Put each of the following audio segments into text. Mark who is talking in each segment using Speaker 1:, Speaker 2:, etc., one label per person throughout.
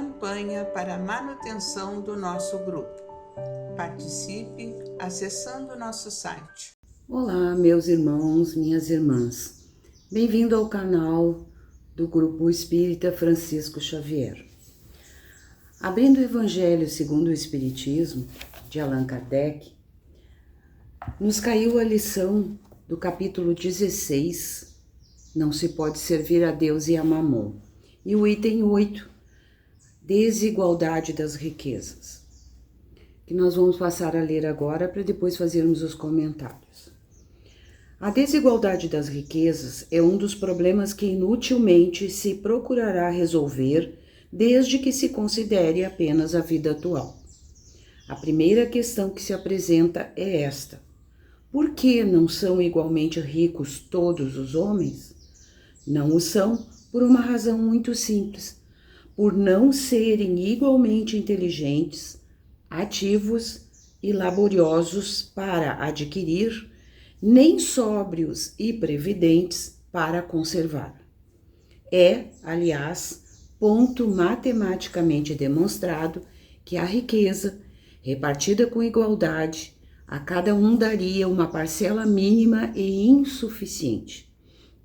Speaker 1: campanha para a manutenção do nosso grupo. Participe acessando nosso site.
Speaker 2: Olá, meus irmãos, minhas irmãs. Bem-vindo ao canal do Grupo Espírita Francisco Xavier. Abrindo o Evangelho segundo o Espiritismo, de Allan Kardec, nos caiu a lição do capítulo 16, Não se pode servir a Deus e a Mamon, e o item 8, Desigualdade das riquezas, que nós vamos passar a ler agora para depois fazermos os comentários. A desigualdade das riquezas é um dos problemas que inutilmente se procurará resolver desde que se considere apenas a vida atual. A primeira questão que se apresenta é esta: por que não são igualmente ricos todos os homens? Não o são por uma razão muito simples: por não serem igualmente inteligentes, ativos e laboriosos para adquirir, nem sóbrios e previdentes para conservar. É, aliás, ponto matematicamente demonstrado que a riqueza, repartida com igualdade, a cada um daria uma parcela mínima e insuficiente,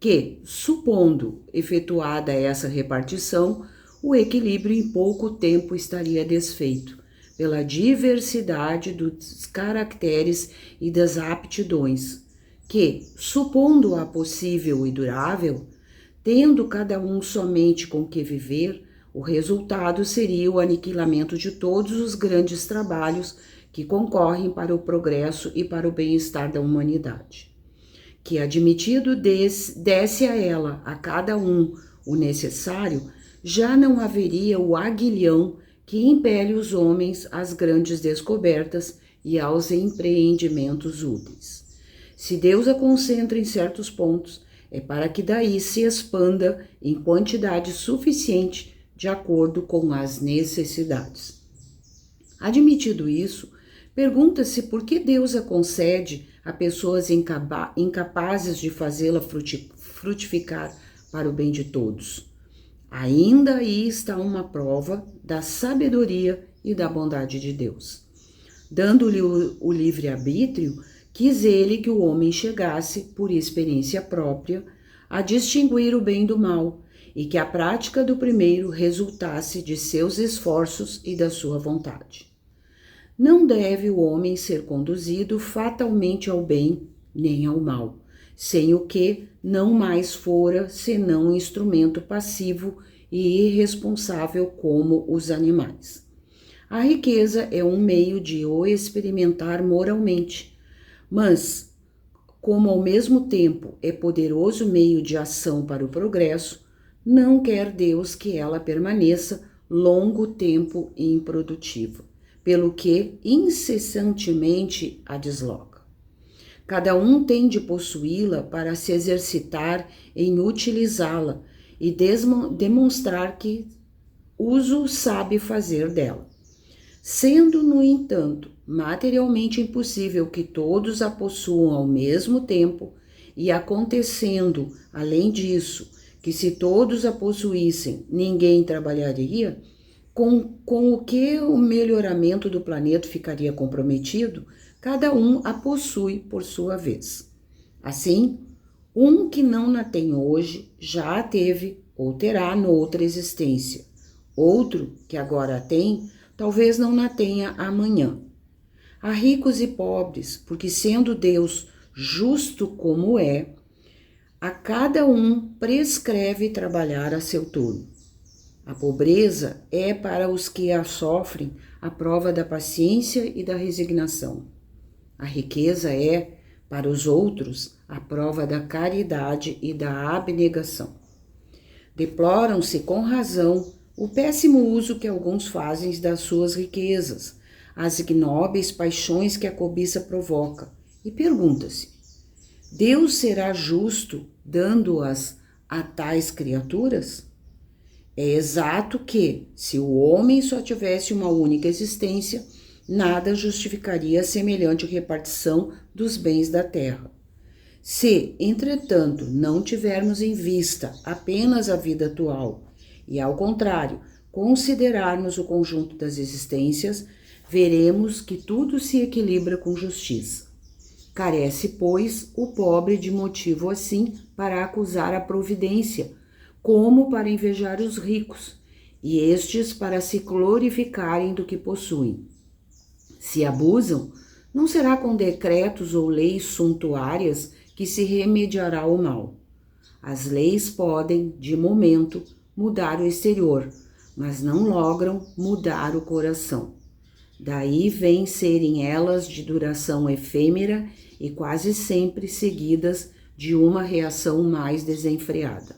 Speaker 2: que, supondo efetuada essa repartição, o equilíbrio em pouco tempo estaria desfeito, pela diversidade dos caracteres e das aptidões, que, supondo-a possível e durável, tendo cada um somente com que viver, o resultado seria o aniquilamento de todos os grandes trabalhos que concorrem para o progresso e para o bem-estar da humanidade. Que, admitido desse a ela, a cada um, o necessário, já não haveria o aguilhão que impele os homens às grandes descobertas e aos empreendimentos úteis. Se Deus a concentra em certos pontos, é para que daí se expanda em quantidade suficiente de acordo com as necessidades. Admitido isso, pergunta-se por que Deus a concede a pessoas incapazes de fazê-la frutificar para o bem de todos. Ainda aí está uma prova da sabedoria e da bondade de Deus. Dando-lhe o livre-arbítrio, quis ele que o homem chegasse, por experiência própria, a distinguir o bem do mal, e que a prática do primeiro resultasse de seus esforços e da sua vontade. Não deve o homem ser conduzido fatalmente ao bem nem ao mal, sem o que não mais fora senão um instrumento passivo e irresponsável como os animais. A riqueza é um meio de o experimentar moralmente, mas, como ao mesmo tempo é poderoso meio de ação para o progresso, não quer Deus que ela permaneça longo tempo improdutiva, pelo que incessantemente a desloca. Cada um tem de possuí-la para se exercitar em utilizá-la e demonstrar que uso sabe fazer dela. Sendo, no entanto, materialmente impossível que todos a possuam ao mesmo tempo, e acontecendo, além disso, que se todos a possuíssem, ninguém trabalharia, com o que o melhoramento do planeta ficaria comprometido, cada um a possui por sua vez. Assim, um que não a tem hoje, já a teve ou terá noutra existência. Outro, que agora a tem, talvez não a tenha amanhã. Há ricos e pobres, porque sendo Deus justo como é, a cada um prescreve trabalhar a seu turno. A pobreza é para os que a sofrem a prova da paciência e da resignação. A riqueza é, para os outros, a prova da caridade e da abnegação. Deploram-se com razão o péssimo uso que alguns fazem das suas riquezas, as ignóbeis paixões que a cobiça provoca, e pergunta-se: Deus será justo dando-as a tais criaturas? É exato que, se o homem só tivesse uma única existência, nada justificaria a semelhante repartição dos bens da terra. Se, entretanto, não tivermos em vista apenas a vida atual, e ao contrário, considerarmos o conjunto das existências, veremos que tudo se equilibra com justiça. Carece, pois, o pobre de motivo assim para acusar a providência, como para invejar os ricos, e estes para se glorificarem do que possuem. Se abusam, não será com decretos ou leis suntuárias que se remediará o mal. As leis podem, de momento, mudar o exterior, mas não logram mudar o coração. Daí vem serem elas de duração efêmera e quase sempre seguidas de uma reação mais desenfreada.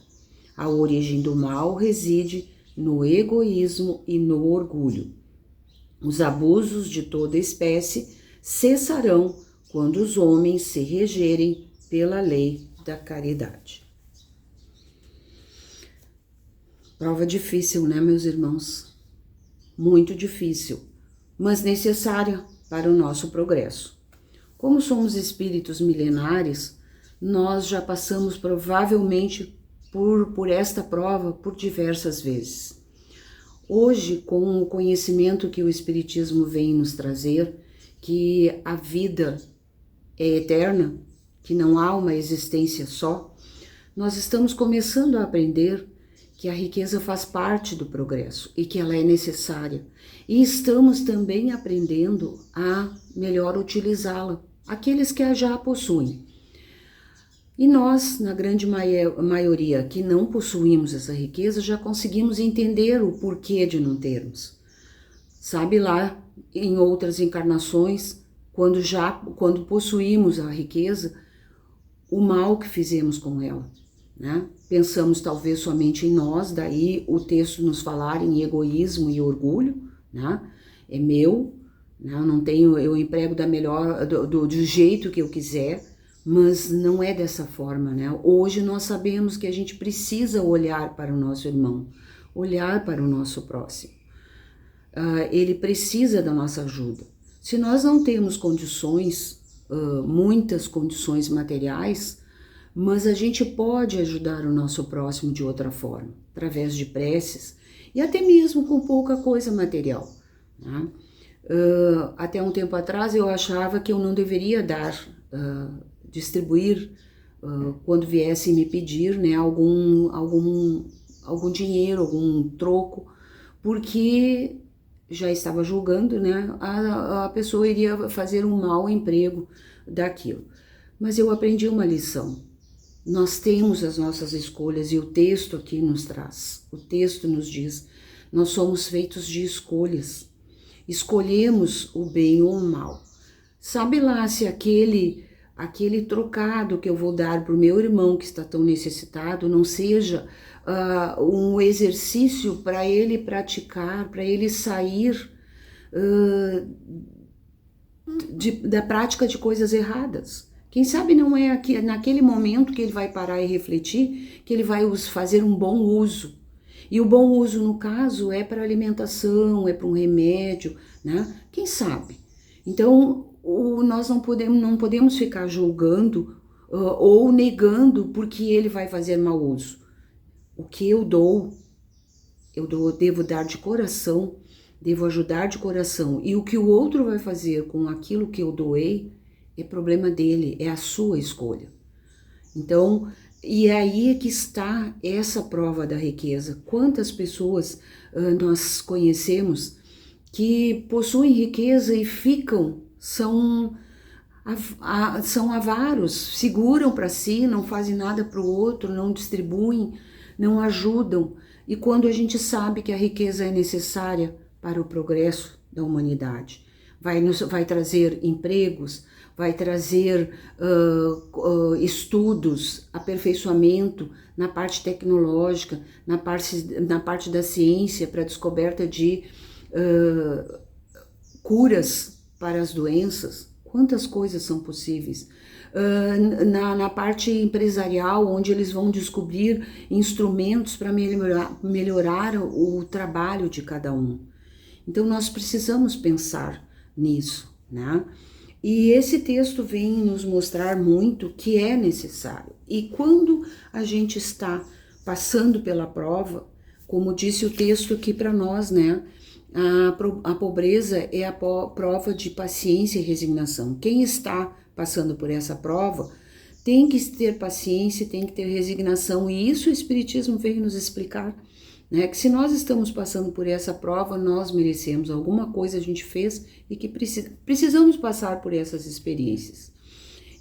Speaker 2: A origem do mal reside no egoísmo e no orgulho. Os abusos de toda espécie cessarão quando os homens se regerem pela lei da caridade. Prova difícil, né, meus irmãos? Muito difícil, mas necessária para o nosso progresso. Como somos espíritos milenares, nós já passamos provavelmente por esta prova por diversas vezes. Hoje, com o conhecimento que o Espiritismo vem nos trazer, que a vida é eterna, que não há uma existência só, nós estamos começando a aprender que a riqueza faz parte do progresso e que ela é necessária. E estamos também aprendendo a melhor utilizá-la, aqueles que a já possuem. E nós, na grande maioria que não possuímos essa riqueza, já conseguimos entender o porquê de não termos. Sabe lá, em outras encarnações, quando possuímos a riqueza, o mal que fizemos com ela, né? Pensamos talvez somente em nós, daí o texto nos falar em egoísmo e orgulho, né? É meu, né? Eu emprego do jeito que eu quiser, mas não é dessa forma, né? Hoje nós sabemos que a gente precisa olhar para o nosso irmão, olhar para o nosso próximo. Ele precisa da nossa ajuda. Se nós não temos condições, muitas condições materiais, mas a gente pode ajudar o nosso próximo de outra forma, através de preces e até mesmo com pouca coisa material, né? Até um tempo atrás eu achava que eu não deveria distribuir quando viessem me pedir, né, algum dinheiro, algum troco, porque já estava julgando, né, a pessoa iria fazer um mau emprego daquilo. Mas eu aprendi uma lição. Nós temos as nossas escolhas e o texto aqui nos traz. O texto nos diz, nós somos feitos de escolhas. Escolhemos o bem ou o mal. Sabe lá se aquele trocado que eu vou dar para o meu irmão que está tão necessitado não seja um exercício para ele praticar, para ele sair da prática de coisas erradas. Quem sabe não é aqui, naquele momento que ele vai parar e refletir, que ele vai fazer um bom uso. E o bom uso, no caso, é para alimentação, é para um remédio, né? Quem sabe? Então, nós não podemos ficar julgando ou negando porque ele vai fazer mau uso. O que eu devo dar de coração, devo ajudar de coração. E o que o outro vai fazer com aquilo que eu doei é problema dele, é a sua escolha. Então, e é aí que está essa prova da riqueza. Quantas pessoas nós conhecemos que possuem riqueza e são avaros, seguram para si, não fazem nada para o outro, não distribuem, não ajudam. E quando a gente sabe que a riqueza é necessária para o progresso da humanidade, vai trazer empregos, vai trazer estudos, aperfeiçoamento na parte tecnológica, na parte da ciência para a descoberta de curas para as doenças. Quantas coisas são possíveis? Na parte empresarial, onde eles vão descobrir instrumentos para melhorar o trabalho de cada um. Então nós precisamos pensar nisso, né? E esse texto vem nos mostrar muito que é necessário. E quando a gente está passando pela prova, como disse o texto aqui para nós, né? A pobreza é a prova de paciência e resignação. Quem está passando por essa prova tem que ter paciência, tem que ter resignação, e isso o Espiritismo veio nos explicar, né? Que se nós estamos passando por essa prova, nós merecemos, alguma coisa a gente fez e que precisamos passar por essas experiências.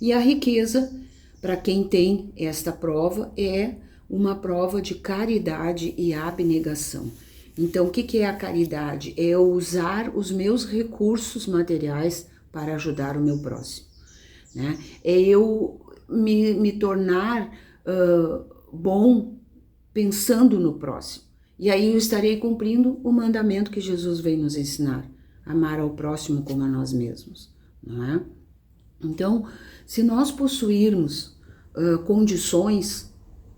Speaker 2: E a riqueza, para quem tem esta prova, é uma prova de caridade e abnegação. Então, o que é a caridade? É eu usar os meus recursos materiais para ajudar o meu próximo, né? É eu me tornar bom pensando no próximo. E aí eu estarei cumprindo o mandamento que Jesus veio nos ensinar, amar ao próximo como a nós mesmos, não é? Então, se nós possuirmos condições,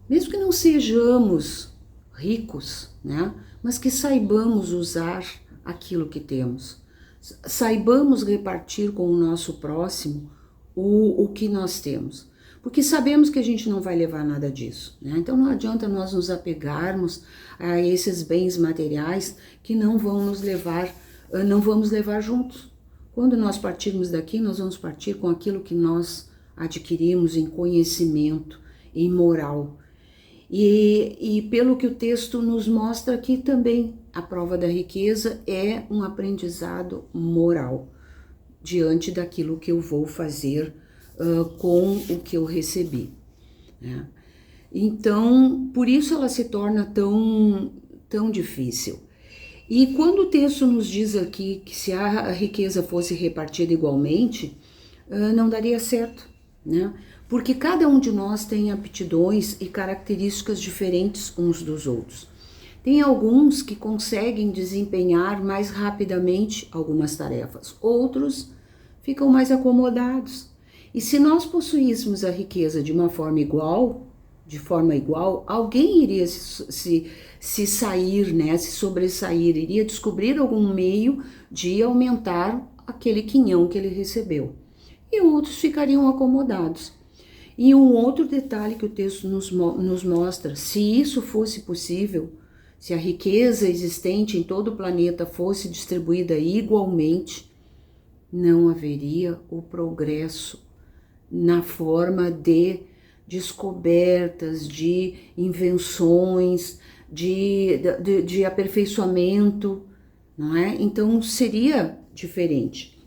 Speaker 2: mesmo que não sejamos ricos, né? Mas que saibamos usar aquilo que temos, saibamos repartir com o nosso próximo o que nós temos, porque sabemos que a gente não vai levar nada disso, né? Então não adianta nós nos apegarmos a esses bens materiais que não vão nos levar, não vamos levar juntos. Quando nós partirmos daqui, nós vamos partir com aquilo que nós adquirimos em conhecimento, em moral. E pelo que o texto nos mostra aqui também, a prova da riqueza é um aprendizado moral diante daquilo que eu vou fazer com o que eu recebi, né? Então, por isso ela se torna tão difícil. E quando o texto nos diz aqui que se a riqueza fosse repartida igualmente, não daria certo, né? Porque cada um de nós tem aptidões e características diferentes uns dos outros. Tem alguns que conseguem desempenhar mais rapidamente algumas tarefas, outros ficam mais acomodados. E se nós possuíssemos a riqueza de forma igual, alguém iria se sair, né, se sobressair, iria descobrir algum meio de aumentar aquele quinhão que ele recebeu. E outros ficariam acomodados. E um outro detalhe que o texto nos mostra, se isso fosse possível, se a riqueza existente em todo o planeta fosse distribuída igualmente, não haveria o progresso na forma de descobertas, de invenções, de aperfeiçoamento, não é? Então seria diferente.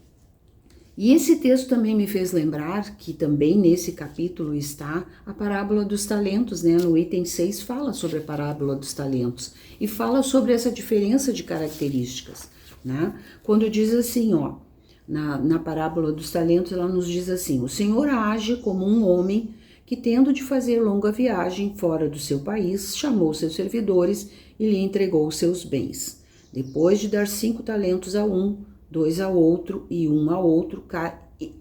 Speaker 2: E esse texto também me fez lembrar que também nesse capítulo está a parábola dos talentos, né? No item 6 fala sobre a parábola dos talentos e fala sobre essa diferença de características, né? Quando diz assim, ó, na parábola dos talentos, ela nos diz assim: o Senhor age como um homem que, tendo de fazer longa viagem fora do seu país, chamou seus servidores e lhe entregou seus bens. Depois de dar 5 talentos a um, 2 ao outro e 1 ao outro,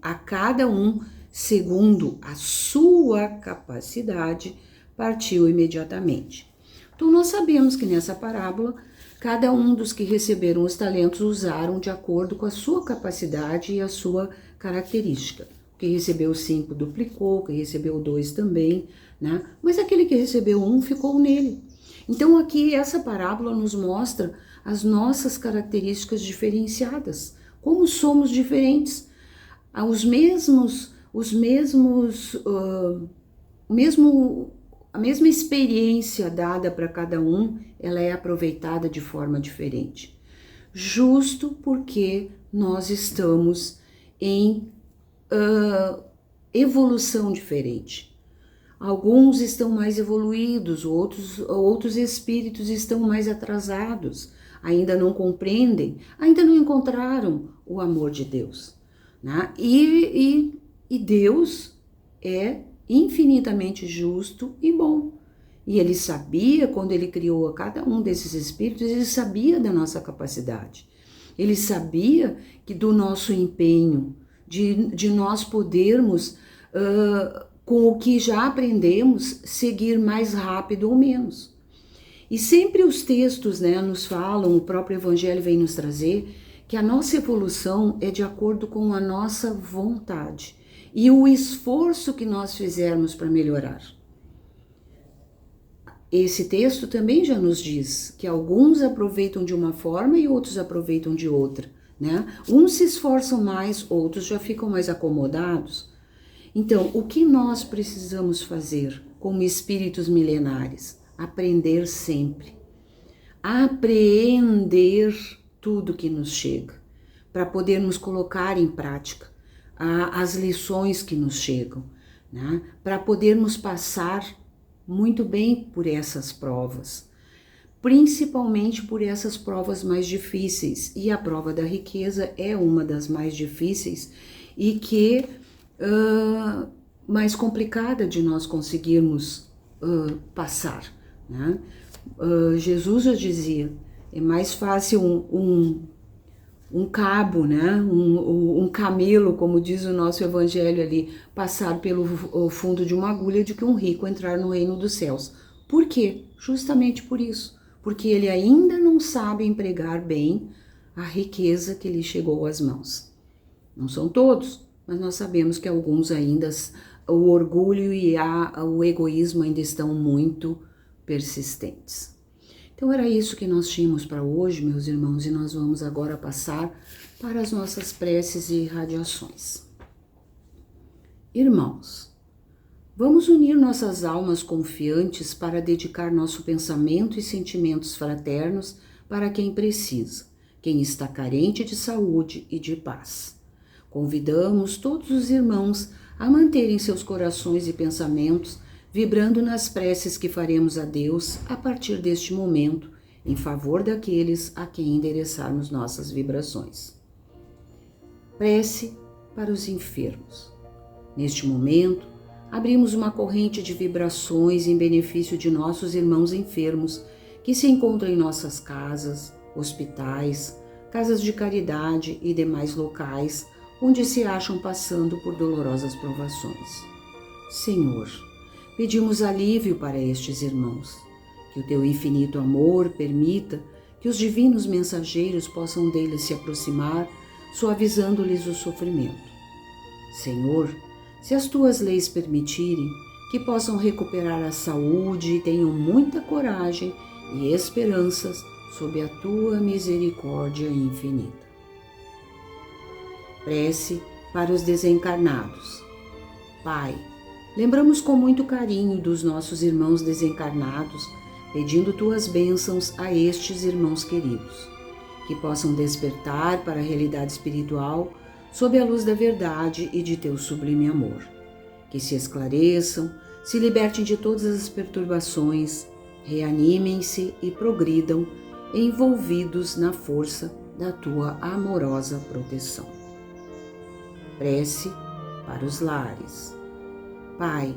Speaker 2: a cada um, segundo a sua capacidade, partiu imediatamente. Então nós sabemos que nessa parábola, cada um dos que receberam os talentos usaram de acordo com a sua capacidade e a sua característica. O que recebeu 5 duplicou, o que recebeu 2 também, né? Mas aquele que recebeu 1 ficou nele. Então aqui essa parábola nos mostra as nossas características diferenciadas, como somos diferentes. A mesma experiência dada para cada um, ela é aproveitada de forma diferente, justo porque nós estamos em evolução diferente. Alguns estão mais evoluídos, outros espíritos estão mais atrasados, ainda não compreendem, ainda não encontraram o amor de Deus, né? E Deus é infinitamente justo e bom. E ele sabia, quando ele criou a cada um desses espíritos, ele sabia da nossa capacidade. Ele sabia que do nosso empenho, de nós podermos, com o que já aprendemos, seguir mais rápido ou menos. E sempre os textos, né, nos falam, o próprio Evangelho vem nos trazer, que a nossa evolução é de acordo com a nossa vontade e o esforço que nós fizermos para melhorar. esse texto também já nos diz que alguns aproveitam de uma forma e outros aproveitam de outra, né? Uns se esforçam mais, outros já ficam mais acomodados. Então, o que nós precisamos fazer como espíritos milenares? Aprender sempre. Apreender tudo que nos chega, para podermos colocar em prática as lições que nos chegam, né? Para podermos passar muito bem por essas provas, principalmente por essas provas mais difíceis. E a prova da riqueza é uma das mais difíceis e que mais complicada de nós conseguirmos passar, né? Jesus já dizia, é mais fácil um cabo, né? Um camelo, como diz o nosso evangelho ali, passar pelo fundo de uma agulha do que um rico entrar no reino dos céus. Por quê? Justamente por isso. Porque ele ainda não sabe empregar bem a riqueza que lhe chegou às mãos. Não são todos, mas nós sabemos que alguns ainda, o orgulho e o egoísmo ainda estão muito persistentes. Então era isso que nós tínhamos para hoje, meus irmãos, e nós vamos agora passar para as nossas preces e irradiações. Irmãos, vamos unir nossas almas confiantes para dedicar nosso pensamento e sentimentos fraternos para quem precisa, quem está carente de saúde e de paz. Convidamos todos os irmãos a manterem seus corações e pensamentos vibrando nas preces que faremos a Deus a partir deste momento, em favor daqueles a quem endereçarmos nossas vibrações. Prece para os enfermos. Neste momento, abrimos uma corrente de vibrações em benefício de nossos irmãos enfermos que se encontram em nossas casas, hospitais, casas de caridade e demais locais onde se acham passando por dolorosas provações. Senhor, pedimos alívio para estes irmãos, que o teu infinito amor permita que os divinos mensageiros possam deles se aproximar, suavizando-lhes o sofrimento. Senhor, se as tuas leis permitirem, que possam recuperar a saúde e tenham muita coragem e esperanças sob a tua misericórdia infinita. Prece para os desencarnados. Pai, lembramos com muito carinho dos nossos irmãos desencarnados, pedindo tuas bênçãos a estes irmãos queridos, que possam despertar para a realidade espiritual sob a luz da verdade e de teu sublime amor, que se esclareçam, se libertem de todas as perturbações, reanimem-se e progridam, envolvidos na força da tua amorosa proteção. Prece para os lares. Pai,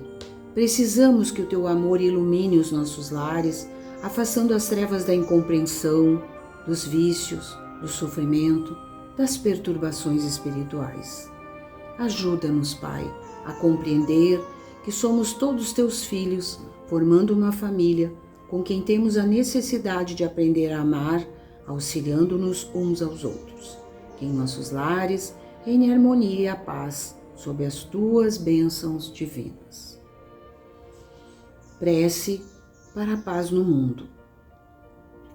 Speaker 2: precisamos que o teu amor ilumine os nossos lares, afastando as trevas da incompreensão, dos vícios, do sofrimento, das perturbações espirituais. Ajuda-nos, Pai, a compreender que somos todos teus filhos, formando uma família com quem temos a necessidade de aprender a amar, auxiliando-nos uns aos outros. Que em nossos lares reine a harmonia e a paz, sob as tuas bênçãos divinas. Prece para a paz no mundo.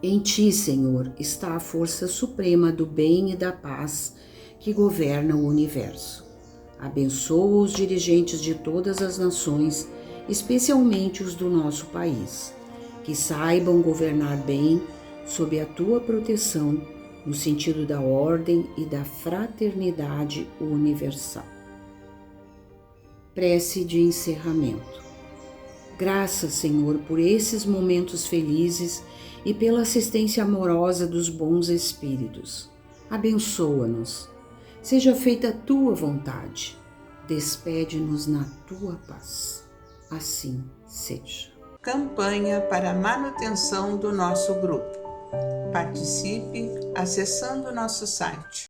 Speaker 2: Em ti, Senhor, está a força suprema do bem e da paz que governa o universo. Abençoa os dirigentes de todas as nações, especialmente os do nosso país, que saibam governar bem sob a tua proteção, no sentido da ordem e da fraternidade universal. Prece de encerramento. Graças, Senhor, por esses momentos felizes e pela assistência amorosa dos bons espíritos. Abençoa-nos. Seja feita a tua vontade. Despede-nos na tua paz. Assim seja.
Speaker 1: Campanha para a manutenção do nosso grupo. Participe acessando nosso site